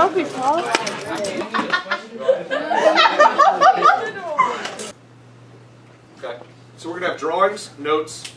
That'll be fun. Okay, so we're going to have drawings, notes,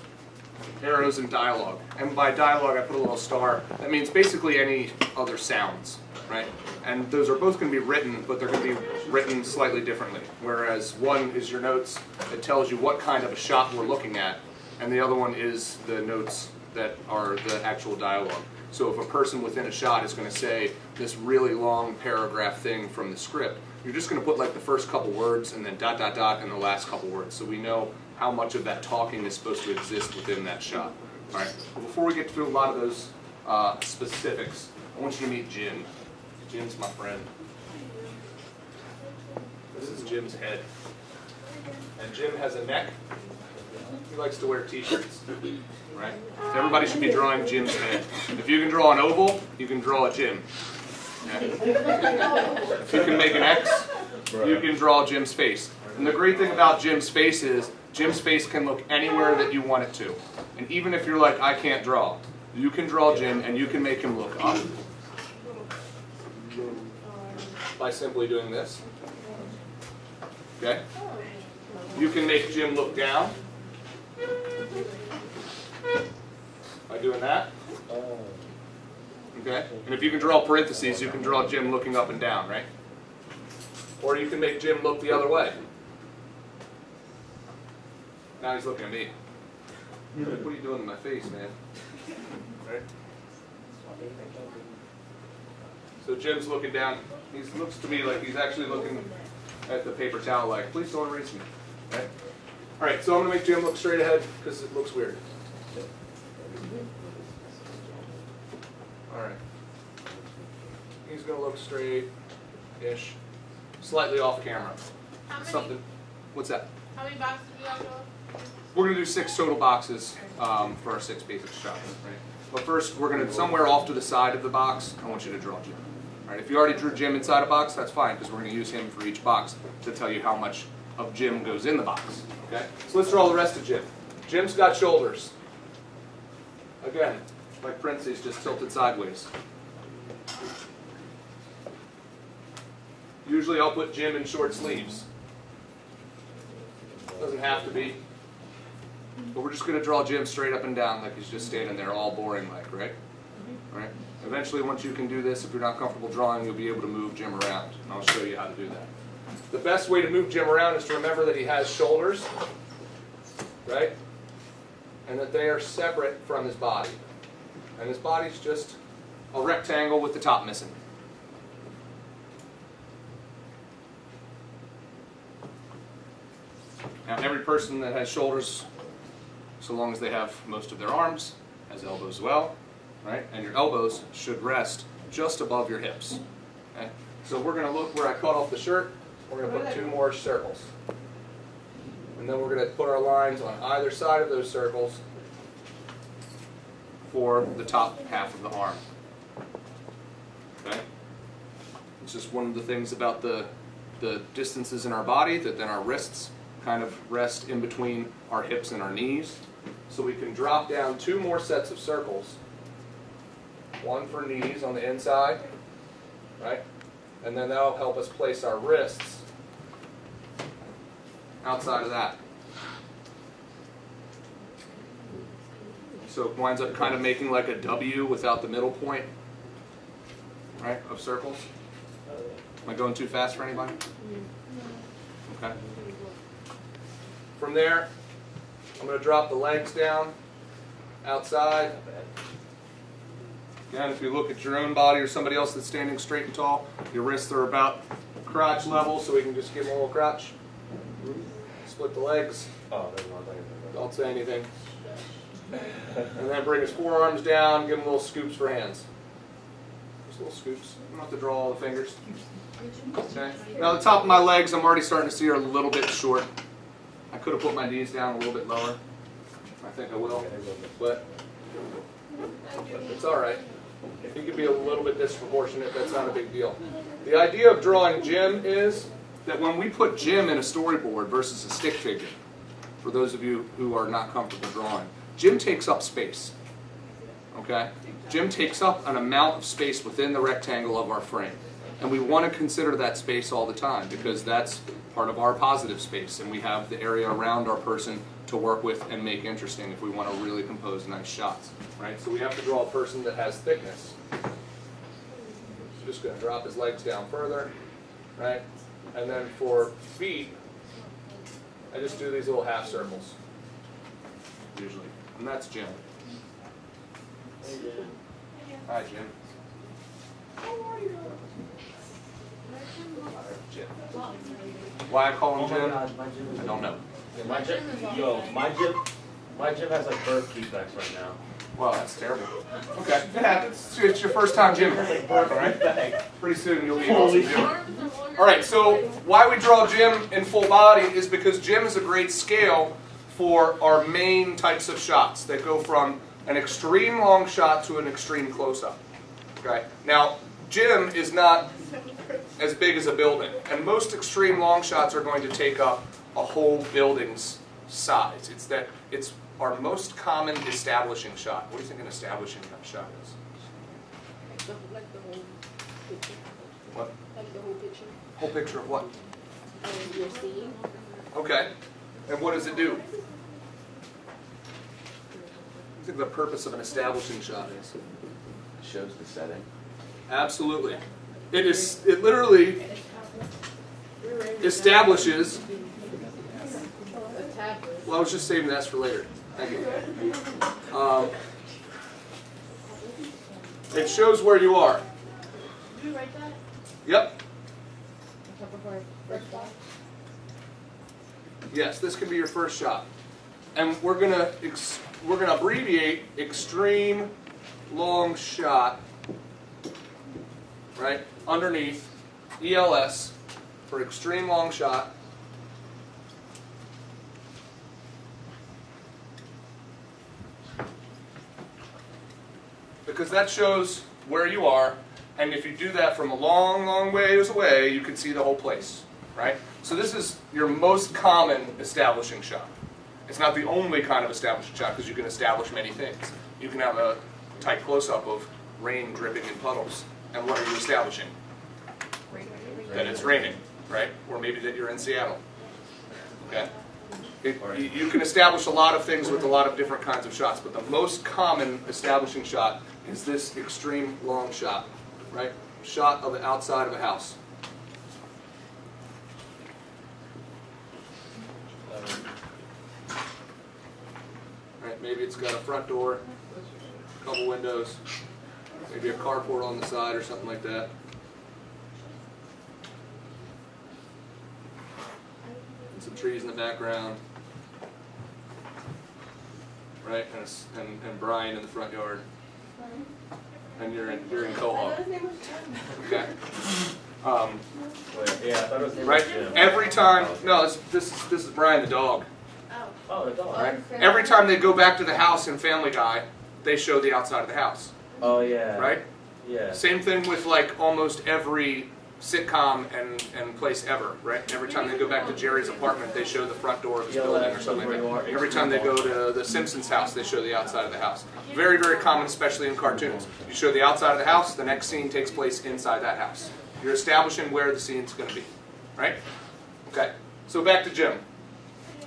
arrows, and dialogue. And by dialogue, I put a little star. That means basically any other sounds, right? And those are both going to be written, but they're going to be written slightly differently. Whereas one is your notes that tells you what kind of a shot we're looking at, and the other one is the notes that are the actual dialogue. So if a person within a shot is going to say this really long paragraph thing from the script, you're just going to put like the first couple words and then dot, dot, dot, and the last couple words. So we know how much of that talking is supposed to exist within that shot. All right. But before we get to a lot of those specifics, I want you to meet Jim. Jim's my friend. This is Jim's head. And Jim has a neck. He likes to wear t-shirts. Right? So everybody should be drawing Jim's head. If you can draw an oval, you can draw a Jim. Okay? If you can make an X, you can draw Jim's face. And the great thing about Jim's face is Jim's face can look anywhere that you want it to. And even if you're like, I can't draw, you can draw Jim and you can make him look up by simply doing this. Okay? You can make Jim look down by doing that. Okay? And if you can draw parentheses, you can draw Jim looking up and down, right? Or you can make Jim look the other way. Now he's looking at me. What are you doing to my face, man? Right? So Jim's looking down. He looks to me like he's actually looking at the paper towel like, please don't erase me. Right? All right, so I'm going to make Jim look straight ahead because it looks weird. All right. He's going to look straight-ish, slightly off camera. Something. What's that? How many boxes do you guys draw? We're going to do 6 total boxes for our 6 basic shots. Right? But first, we're going to, somewhere off to the side of the box, I want you to draw Jim. All right, if you already drew Jim inside a box, that's fine, because we're going to use him for each box to tell you how much of Jim goes in the box. Okay? So let's draw the rest of Jim. Jim's got shoulders. Again, like Princey's, just tilted sideways. Usually I'll put Jim in short sleeves. Doesn't have to be. But we're just going to draw Jim straight up and down like he's just standing there all boring like, right? Right? Eventually, once you can do this, if you're not comfortable drawing, you'll be able to move Jim around. And I'll show you how to do that. The best way to move Jim around is to remember that he has shoulders, right? And that they are separate from his body. And his body's just a rectangle with the top missing. Now, every person that has shoulders, so long as they have most of their arms, has elbows as well, right? And your elbows should rest just above your hips. Okay? So we're going to look where I cut off the shirt. We're going to put 2 more circles. And then we're going to put our lines on either side of those circles for the top half of the arm. Okay? It's just one of the things about the distances in our body that then our wrists kind of rest in between our hips and our knees. So we can drop down 2 more sets of circles. One for knees on the inside, right? And then that'll help us place our wrists outside of that. So it winds up kind of making like a W without the middle point, right, of circles. Am I going too fast for anybody? Okay. From there, I'm going to drop the legs down outside. Again, if you look at your own body or somebody else that's standing straight and tall, your wrists are about crotch level, so we can just give them a little crotch. Split the legs. Don't say anything. And then bring his forearms down, give him little scoops for hands. Just little scoops. You don't have to draw all the fingers. Okay. Now the top of my legs I'm already starting to see are a little bit short. I could have put my knees down a little bit lower. I think I will. But it's alright. He could be a little bit disproportionate, that's not a big deal. The idea of drawing Jim is that when we put Jim in a storyboard versus a stick figure, for those of you who are not comfortable drawing, Jim takes up space. Okay? Jim takes up an amount of space within the rectangle of our frame. And we want to consider that space all the time because that's part of our positive space, and we have the area around our person to work with and make interesting if we want to really compose nice shots, right? So we have to draw a person that has thickness. So just going to drop his legs down further, right? And then for feet, I just do these little half circles, usually. And that's Jim. Hi, Jim. How are you? Jim. Why I call him Jim? I don't know. My gym has like birth defects right now. Well, that's terrible. Okay, it happens. It's your first time gym. All right. Pretty soon you'll be an awesome gym. All right. So why we draw Jim in full body is because Jim is a great scale for our main types of shots that go from an extreme long shot to an extreme close-up. Okay. Now, Jim is not as big as a building, and most extreme long shots are going to take up a whole building's size. It's our most common establishing shot. What do you think an establishing shot is? Like the whole picture. What? Like the whole picture. Whole picture of what? You're seeing. Okay. And what does it do? What do you think the purpose of an establishing shot is? It shows the setting. Absolutely. It literally establishes. Well, I was just saving that for later. Thank you. It shows where you are. Did you write that? Yep. First shot? Yes, this can be your first shot. And we're gonna abbreviate extreme long shot, right? Underneath ELS for extreme long shot. Because that shows where you are, and if you do that from a long, long ways away, you can see the whole place, right? So this is your most common establishing shot. It's not the only kind of establishing shot because you can establish many things. You can have a tight close-up of rain dripping in puddles, and what are you establishing? That it's raining, right? Or maybe that you're in Seattle, okay? You can establish a lot of things with a lot of different kinds of shots, but the most common establishing shot is this extreme long shot, right? Shot of the outside of a house. Right, maybe it's got a front door, a couple windows, maybe a carport on the side or something like that. And some trees in the background. Right, and Brian in the front yard, and you're in Quahog. Okay. Yeah, I thought it was right. Every time, no, this is Brian the dog. Oh, the dog. Right. Every time they go back to the house in Family Guy, they show the outside of the house. Oh yeah. Right. Yeah. Same thing with like almost every sitcom and place ever, right? Every time they go back to Jerry's apartment, they show the front door of his building or something like that. Every time they go to the Simpsons house, they show the outside of the house. Very, very common, especially in cartoons. You show the outside of the house, the next scene takes place inside that house. You're establishing where the scene's going to be, right? Okay, so back to Jim.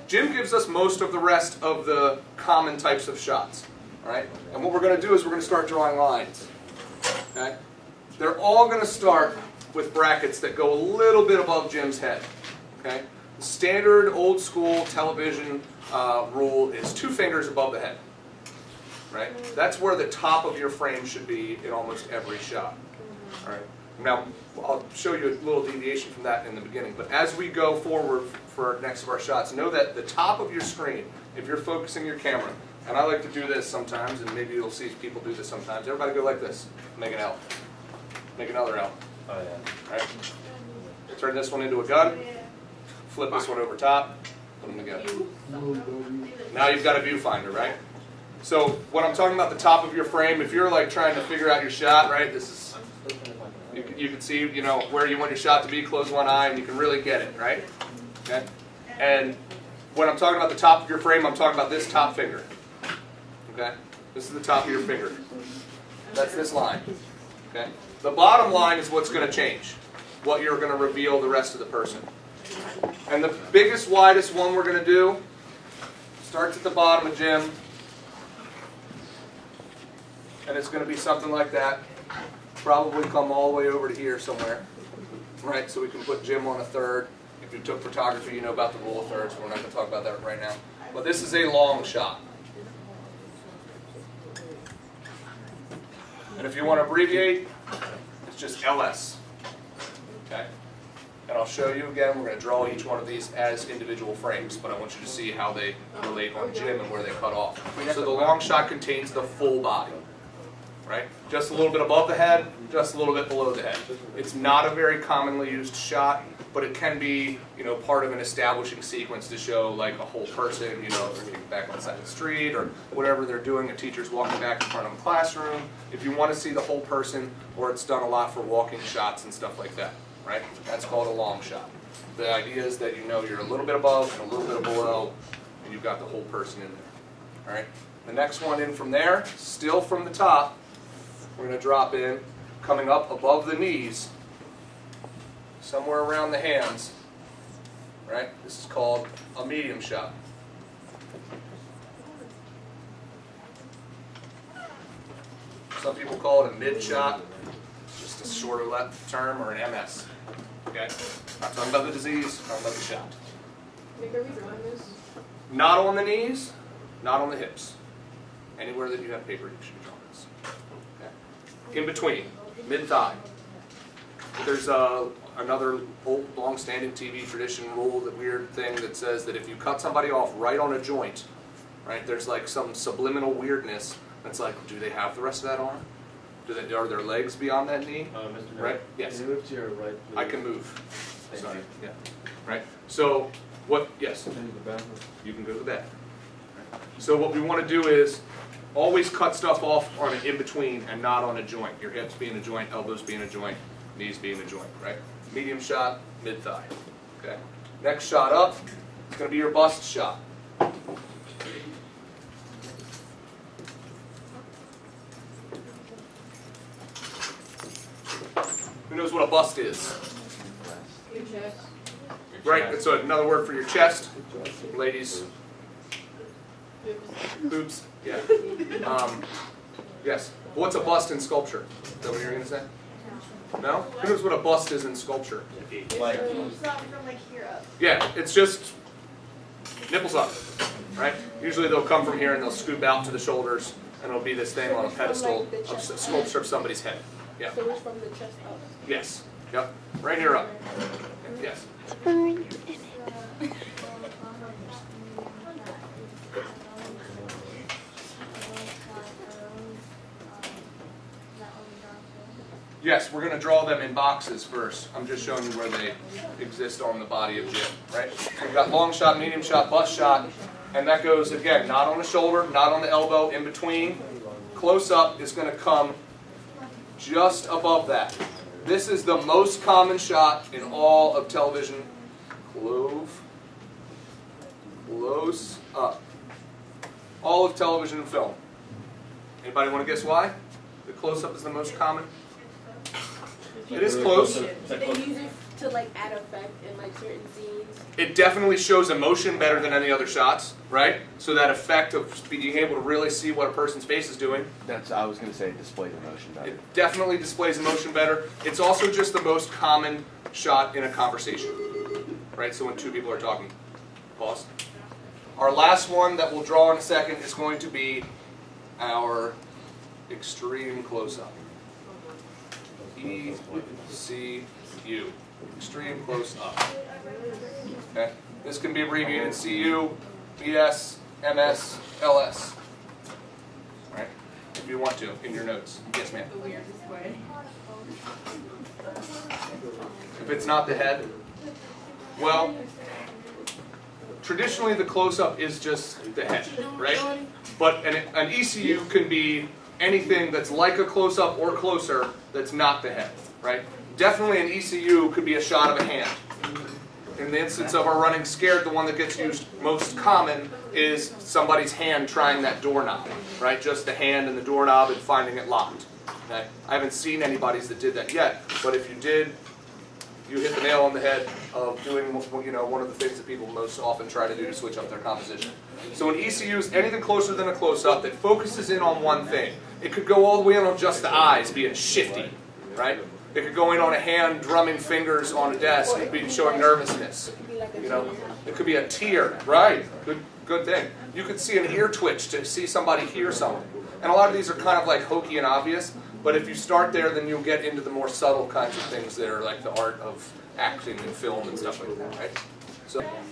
Jim gives us most of the rest of the common types of shots, all right? And what we're going to do is we're going to start drawing lines, okay? They're all going to start with brackets that go a little bit above Jim's head. Okay? The standard old school television rule is 2 fingers above the head. Right? That's where the top of your frame should be in almost every shot. All right? Now, I'll show you a little deviation from that in the beginning, but as we go forward for next of our shots, know that the top of your screen, if you're focusing your camera, and I like to do this sometimes, and maybe you'll see people do this sometimes, everybody go like this, make an L. Make another L. Oh yeah. Right? Turn this one into a gun. Flip this one over top. Put them together. Now you've got a viewfinder, right? So when I'm talking about the top of your frame, if you're like trying to figure out your shot, right? This is you can see, you know, where you want your shot to be. Close one eye, and you can really get it, right? Okay. And when I'm talking about the top of your frame, I'm talking about this top finger. Okay. This is the top of your finger. That's this line. Okay. The bottom line is what's going to change, what you're going to reveal the rest of the person. And the biggest, widest one we're going to do starts at the bottom of Jim, and it's going to be something like that. Probably come all the way over to here somewhere, right? So we can put Jim on a third. If you took photography, you know about the rule of thirds. We're not going to talk about that right now. But this is a long shot. And if you want to abbreviate, it's just LS. Okay? And I'll show you again. We're going to draw each one of these as individual frames, but I want you to see how they relate on Jim and where they cut off. So the long shot contains the full body, right? Just a little bit above the head, just a little bit below the head. It's not a very commonly used shot, but it can be, part of an establishing sequence to show like a whole person, if they're back on the side of the street or whatever they're doing. A teacher's walking back in front of a classroom. If you want to see the whole person, or it's done a lot for walking shots and stuff like that, right? That's called a long shot. The idea is that you're a little bit above and a little bit below, and you've got the whole person in there. All right. The next one in from there, still from the top, we're going to drop in, coming up above the knees, somewhere around the hands, right? This is called a medium shot. Some people call it a mid shot, just a shorter term, or an MS. Okay? Not talking about the disease, talking about the shot. Nick, are we drawing this? Not on the knees, not on the hips. Anywhere that you have paper, you should be drawing this. Okay? In between, mid-thigh. There's another old, long-standing TV tradition rule, that weird thing that says that if you cut somebody off right on a joint, right, there's like some subliminal weirdness that's like, do they have the rest of that arm? Are their legs beyond that knee? Mr. Right? Yes. Can you move to your right, please? I can move. Thank Sorry. you. Yeah. Right. So what? Yes. Can you go back? You can go to the back. Right. So what we want to do is always cut stuff off on an in-between and not on a joint. Your hips being a joint, elbows being a joint, knees being a joint, right? Medium shot, mid-thigh. Okay. Next shot up, it's going to be your bust shot. Who knows what a bust is? Your chest. Right, it's another word for your chest. Ladies, boobs, yeah. Yes. What's a bust in sculpture? Is that what you're going to say? No? Who knows what a bust is in sculpture? Like, It's not from like here up. Yeah, it's just nipples up, right? Usually they'll come from here and they'll scoop out to the shoulders, and it'll be this thing on a pedestal of sculpture of somebody's head. Yeah. So it's from the chest up. Yes. Yep. Right here up. Yes. Yes, we're going to draw them in boxes first. I'm just showing you where they exist on the body of Jim, right? We've got long shot, medium shot, bust shot, and that goes, again, not on the shoulder, not on the elbow, in between. Close up is going to come just above that. This is the most common shot in all of television. Close up. All of television and film. Anybody want to guess why? The close-up is the most common? It is close. They use it to like add effect in like certain scenes. It definitely shows emotion better than any other shots, right? So that effect of being able to really see what a person's face is doing. I was going to say it displays emotion better. It definitely displays emotion better. It's also just the most common shot in a conversation, right? So when two people are talking. Pause. Our last one that we'll draw in a second is going to be our extreme close-up. ECU. Extreme close-up. Okay? This can be abbreviated CU, BS, MS, LS. Right? If you want to, in your notes. Yes, ma'am. The weirdest way. If it's not the head, well, traditionally the close-up is just the head, right? But an ECU can be anything that's like a close-up or closer that's not the head, right? Definitely an ECU could be a shot of a hand. In the instance of our running scared, the one that gets used most common is somebody's hand trying that doorknob, right? Just the hand and the doorknob and finding it locked. Okay? I haven't seen anybody's that did that yet, but if you did, you hit the nail on the head of doing, you know, one of the things that people most often try to do to switch up their composition. So an ECU is anything closer than a close-up that focuses in on one thing. It could go all the way in on just the eyes, being shifty, right? It could go in on a hand drumming fingers on a desk, being showing nervousness. You know, it could be a tear, right? Good thing. You could see an ear twitch to see somebody hear something. And a lot of these are kind of like hokey and obvious, but if you start there, then you'll get into the more subtle kinds of things that are like the art of acting and film and stuff like that, right?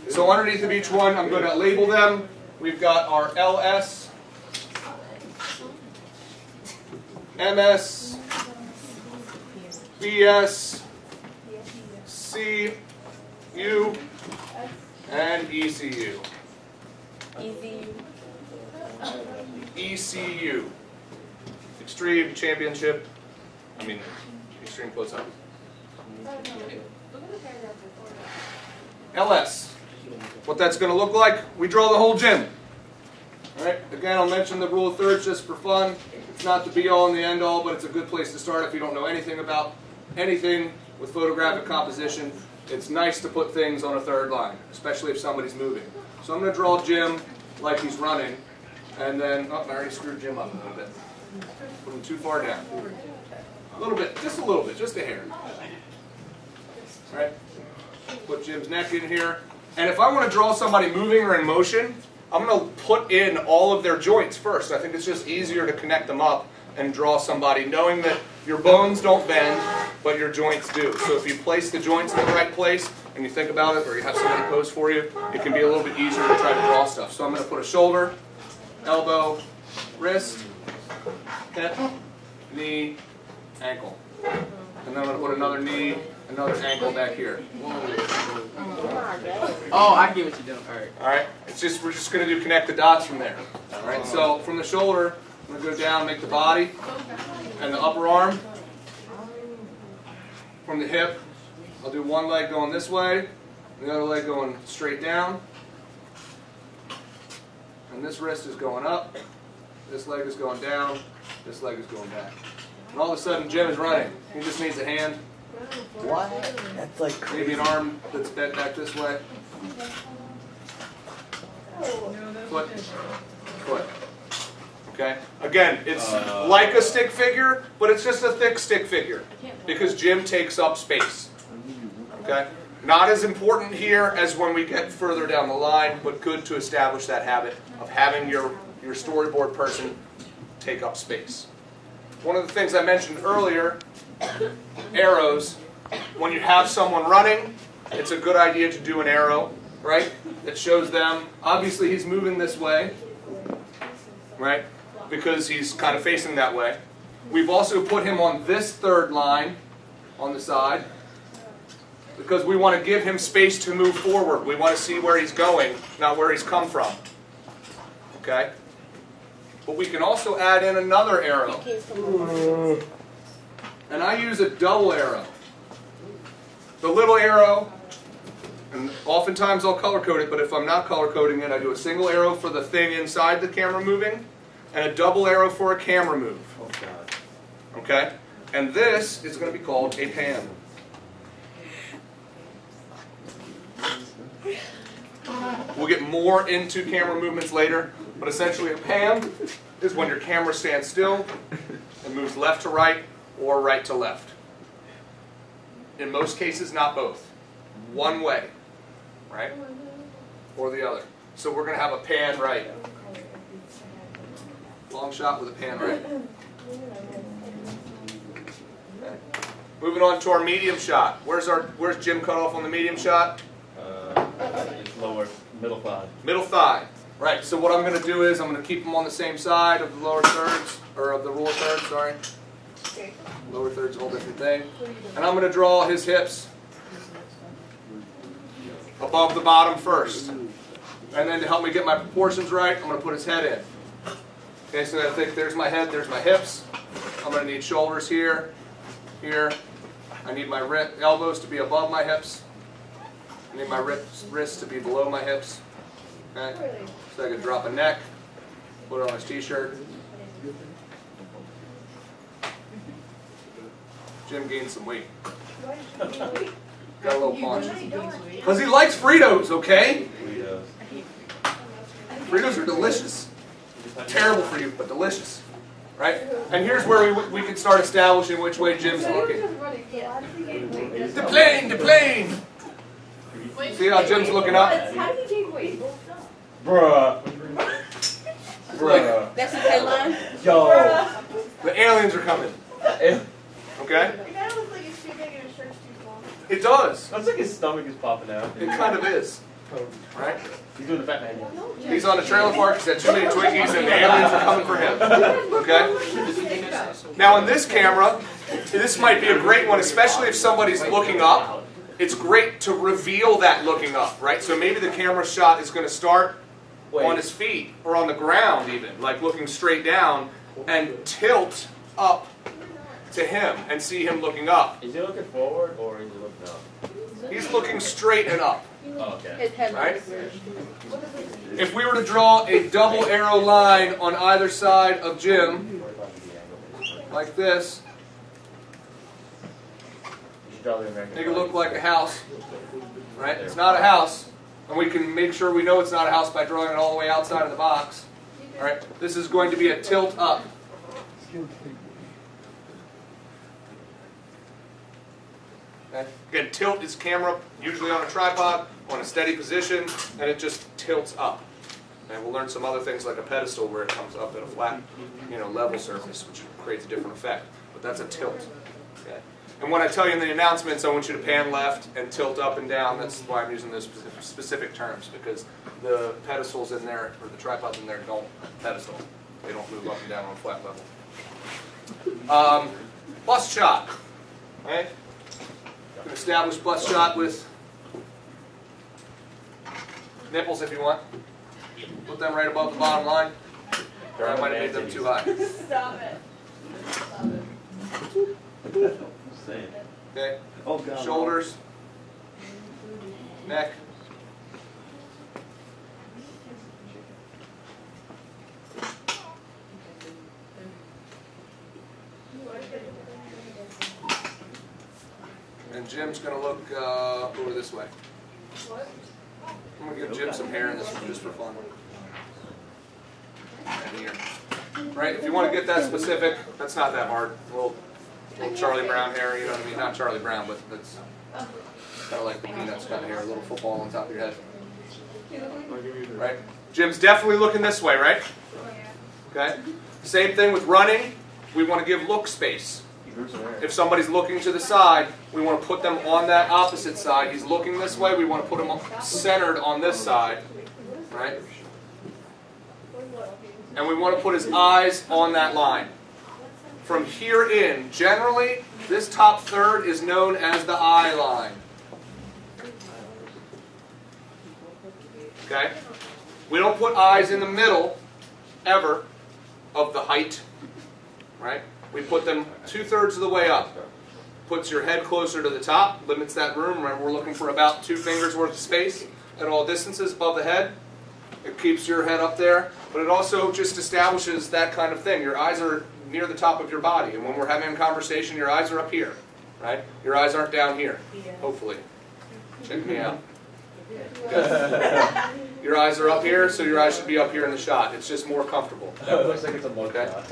So underneath of each one, I'm going to label them. We've got our LS, MS, BS, CU, and ECU. ECU. Extreme Championship. Extreme Closeup. LS. What that's going to look like, we draw the whole gym. Alright, again, I'll mention the rule of thirds just for fun. It's not the be-all and the end-all, but it's a good place to start if you don't know anything about anything with photographic composition. It's nice to put things on a third line, especially if somebody's moving. So I'm going to draw Jim like he's running, and then, oh, I already screwed Jim up a little bit. Put him too far down. A little bit, just a hair. Alright, put Jim's neck in here. And if I want to draw somebody moving or in motion, I'm going to put in all of their joints first. I think it's just easier to connect them up and draw somebody, knowing that your bones don't bend, but your joints do. So if you place the joints in the right place, and you think about it, or you have somebody pose for you, it can be a little bit easier to try to draw stuff. So I'm going to put a shoulder, elbow, wrist, hip, knee, ankle. And then I'm going to put another knee, another ankle back here. Oh, I get what you're doing. All right. We're just going to do connect the dots from there. All right. So from the shoulder, I'm going to go down, make the body, and the upper arm. From the hip, I'll do one leg going this way, and the other leg going straight down. And this wrist is going up, this leg is going down, this leg is going back. And all of a sudden, Jim is running. He just needs a hand. What? That's like crazy. Maybe an arm that's bent back this way. Foot. Foot. Okay? Again, it's like a stick figure, but it's just a thick stick figure because Jim takes up space. Okay? Not as important here as when we get further down the line, but good to establish that habit of having your storyboard person take up space. One of the things I mentioned earlier, arrows. When you have someone running, it's a good idea to do an arrow, right? That shows them, obviously he's moving this way, right? Because he's kind of facing that way. We've also put him on this third line on the side because we want to give him space to move forward. We want to see where he's going, not where he's come from. Okay? But we can also add in another arrow. And I use a double arrow. The little arrow, and oftentimes I'll color code it, but if I'm not color coding it, I do a single arrow for the thing inside the camera moving, and a double arrow for a camera move. Oh, God. Okay? And this is going to be called a pan. We'll get more into camera movements later, but essentially a pan is when your camera stands still and moves left to right or right to left. In most cases, not both. One way, right? Or the other. So we're going to have a pan right. Long shot with a pan right. Okay. Moving on to our medium shot. Where's Jim cut off on the medium shot? It's lower, middle thigh. Middle thigh. Right, so what I'm going to do is I'm going to keep them on the same side of the lower thirds, or of the rule of thirds, sorry. Lower thirds, a whole different thing. And I'm going to draw his hips above the bottom first. And then to help me get my proportions right, I'm going to put his head in. Okay, so I think there's my head, there's my hips. I'm going to need shoulders here, here. I need my elbows to be above my hips. I need my wrists to be below my hips. Okay? So I can drop a neck, put it on his t-shirt. Jim gained some weight. Why did you gain weight? Got a little paunch. What are you doing? Because he likes Fritos, okay? Burritos. Fritos are delicious. Terrible for you, but delicious. Right? And here's where we can start establishing which way Jim's looking. The plane, the plane! See how Jim's looking up? How do you gain weight? Bruh. Bruh. That's his headline? Yo. The aliens are coming. Okay? The guy looks like he's too big and his shirt's too small. It does. Looks like his stomach is popping out. It kind of is. Right? He's doing the fat man. He's on a trailer park, he's had too many Twinkies, and the aliens are coming for him. Okay? Now in this camera, this might be a great one, especially if somebody's looking up. It's great to reveal that looking up, right? So maybe the camera shot is going to start on his feet, or on the ground even, like looking straight down, and tilt up to him, and see him looking up. Is he looking forward, or is he looking up? He's looking straight and up. Oh, okay. His headline. Right? If we were to draw a double arrow line on either side of Jim, like this, make it look like a house, right? It's not a house, and we can make sure we know it's not a house by drawing it all the way outside of the box. All right, this is going to be a tilt up. Okay. Again, tilt is camera usually on a tripod, on a steady position, and it just tilts up. And we'll learn some other things like a pedestal where it comes up at a flat, level surface, which creates a different effect. But that's a tilt. Okay. And when I tell you in the announcements, I want you to pan left and tilt up and down. That's why I'm using those specific terms, because the pedestals in there, or the tripods in there, don't pedestal. They don't move up and down on a flat level. Bust shot. Okay. You can establish bust shot with nipples if you want. Put them right above the bottom line. Or I might have made them too high. Stop it. Okay. Oh, God. Shoulders. Neck. And Jim's going to look over this way. I'm going to give Jim some hair in this one just for fun. And here. Right? If you want to get that specific, that's not that hard. A little Charlie Brown hair, you know what I mean? Not Charlie Brown, but that's kind of like the Peanuts kind of hair. A little football on top of your head. Right? Jim's definitely looking this way, right? Okay? Same thing with running. We want to give look space. If somebody's looking to the side, we want to put them on that opposite side. He's looking this way, we want to put him centered on this side. Right? And we want to put his eyes on that line. From here in, generally, this top third is known as the eye line. Okay? We don't put eyes in the middle, ever, of the height. Right? We put them 2/3 of the way up. Puts your head closer to the top, limits that room. Remember, we're looking for about 2 fingers worth of space at all distances above the head. It keeps your head up there, but it also just establishes that kind of thing. Your eyes are near the top of your body, and when we're having a conversation, your eyes are up here, right? Your eyes aren't down here, hopefully. Check me out. Good. Your eyes are up here, so your eyes should be up here in the shot. It's just more comfortable. It looks like it's a mug Okay. shot.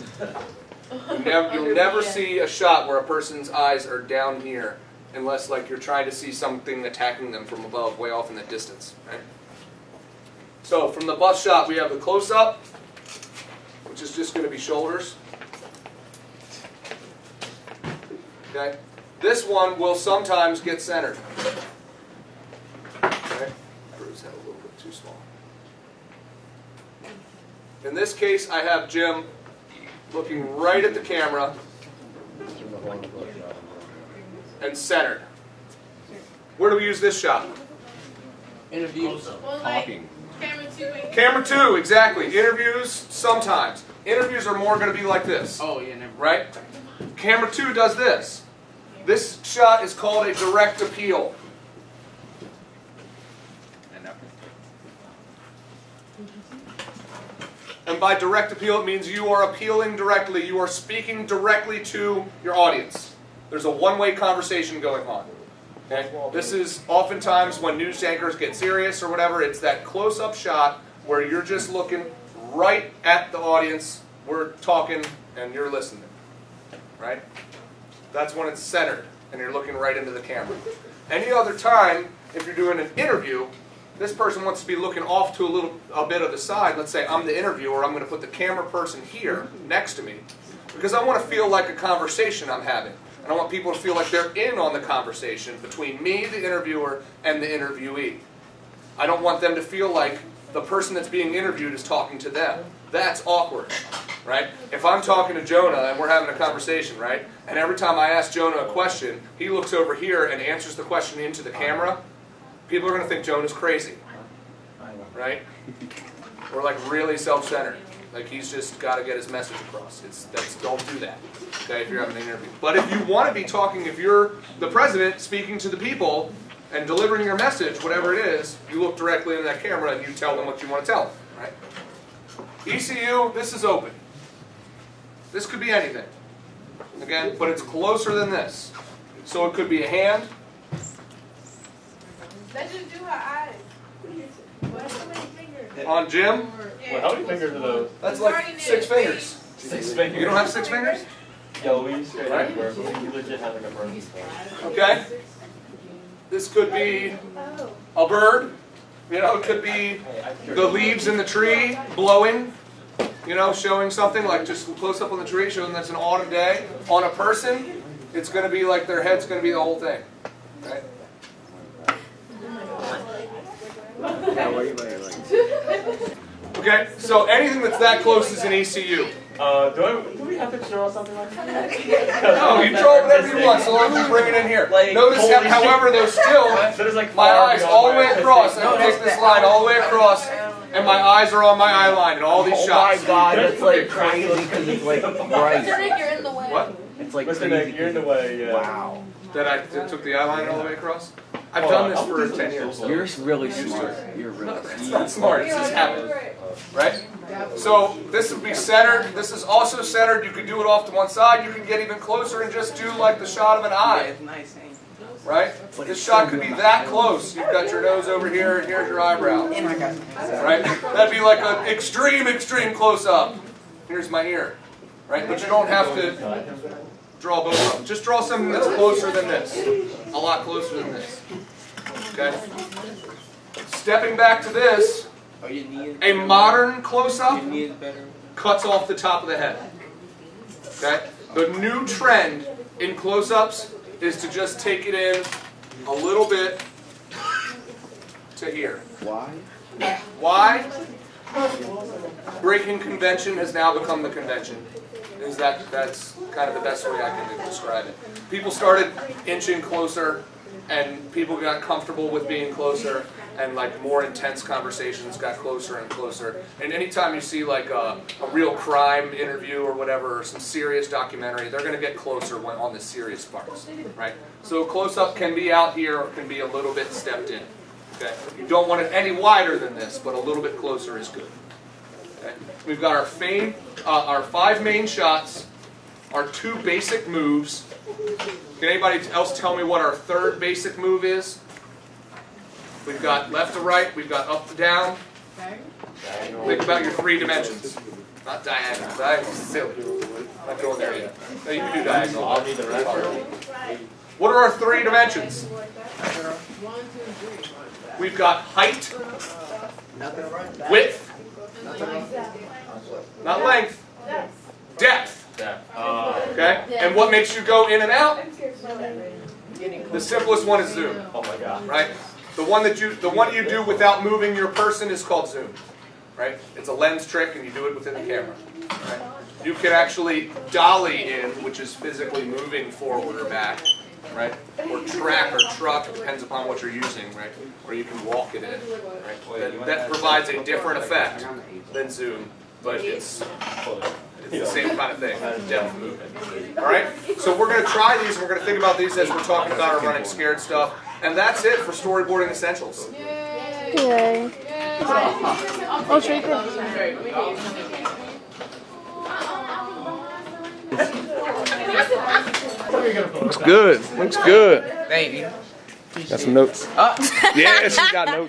You'll never see a shot where a person's eyes are down here unless like you're trying to see something attacking them from above, way off in the distance. Right? So from the bust shot, we have the close-up, which is just going to be shoulders. Okay. This one will sometimes get centered. Okay. Bruce had a little bit too small. In this case, I have Jim looking right at the camera and centered. Where do we use this shot? Interviews. Well, like, Camera 2, exactly. Interviews, sometimes. Interviews are more going to be like this. Oh, yeah, never. Right? Camera 2 does this. This shot is called a direct appeal. And by direct appeal, it means you are appealing directly. You are speaking directly to your audience. There's a one-way conversation going on. Okay? This is oftentimes when news anchors get serious or whatever, it's that close-up shot where you're just looking right at the audience, we're talking, and you're listening. Right? That's when it's centered, and you're looking right into the camera. Any other time, if you're doing an interview, this person wants to be looking off to a bit of the side. Let's say I'm the interviewer, I'm going to put the camera person here next to me, because I want to feel like a conversation I'm having. And I want people to feel like they're in on the conversation between me, the interviewer, and the interviewee. I don't want them to feel like the person that's being interviewed is talking to them. That's awkward, right? If I'm talking to Jonah and we're having a conversation, right? And every time I ask Jonah a question, he looks over here and answers the question into the camera, people are going to think Jonah's crazy, right? Or like really self-centered. Like he's just got to get his message across. Don't do that, okay, if you're having an interview. But if you want to be talking, if you're the president speaking to the people and delivering your message, whatever it is, you look directly into that camera and you tell them what you want to tell them, right? ECU, this is open. This could be anything, again, but it's closer than this. So it could be a hand. Let's just do her eyes. What's so many fingers? On Jim. Wait, how many fingers are those? That's like 6 fingers. 6 fingers. You don't have 6 fingers? Yo, we straight up verbal. You legit have like a verbal phone. Okay. This could be a bird. You know, it could be the leaves in the tree blowing. You know, showing something like just close up on the tree, showing that's an autumn day. On a person, it's going to be like their head's going to be the whole thing. Right? Okay, so anything that's that close is an ECU. Do we have to draw something like that? No, you draw whatever you want, so long as you bring it in here. Like, Notice, however, though, still, There's like my far eyes beyond all the my way across. I artistic- take this line all the way across, and my eyes are on my eye line in all these Oh shots. my god, that's like crazy because it's like bright. You're in the way. What? It's like Listen, crazy. you're in the way, yeah. Wow. That I took the eye line all the way across? I've Hold done on, this I'll for do this 10 years. so You're really smart. You're really It's not smart, it's just habit. Right? So this would be centered. This is also centered. You could do it off to one side. You can get even closer and just do like the shot of an eye. Right? This shot could be that close. You've got your nose over here and here's your eyebrow. Right? That'd be like an extreme, extreme close-up. Here's my ear. Right? But you don't have to draw both of them. Just draw something that's closer than this. A lot closer than this. Okay? Stepping back to this, a modern close-up cuts off the top of the head. Okay? The new trend in close-ups is to just take it in a little bit to here. Why? Why? Breakin Convention has now become the convention. That's kind of the best way I can describe it. People started inching closer, and people got comfortable with being closer, and like more intense conversations got closer and closer. And anytime you see like a real crime interview or whatever, or some serious documentary, they're going to get closer when on the serious parts, right? So close-up can be out here, or can be a little bit stepped in. Okay, you don't want it any wider than this, but a little bit closer is good. Okay. We've got our 5 main shots, our 2 basic moves. Can anybody else tell me what our 3rd basic move is? We've got left to right, we've got up to down. Think about your 3 dimensions. Not diagonal. Diagonal is silly. Not going there yet. No, you can do diagonal. I'll need the rest. What are our 3 dimensions? We've got height, width, not length, depth. Okay? And what makes you go in and out? The simplest one is zoom. Oh my god. Right? The one you do without moving your person is called zoom. Right? It's a lens trick and you do it within the camera. Right? You can actually dolly in, which is physically moving forward or back. Right? Or track or truck, it depends upon what you're using, right? Or you can walk it in. Right? That provides a different effect than zoom, but it's the same kind of thing, depth movement. Alright? So we're going to try these, and we're going to think about these as we're talking about our running scared stuff. And that's it for Storyboarding Essentials. Yay. Oh, straight there. Looks good. Looks good. Thank you. Got some notes. Yeah, she got notes.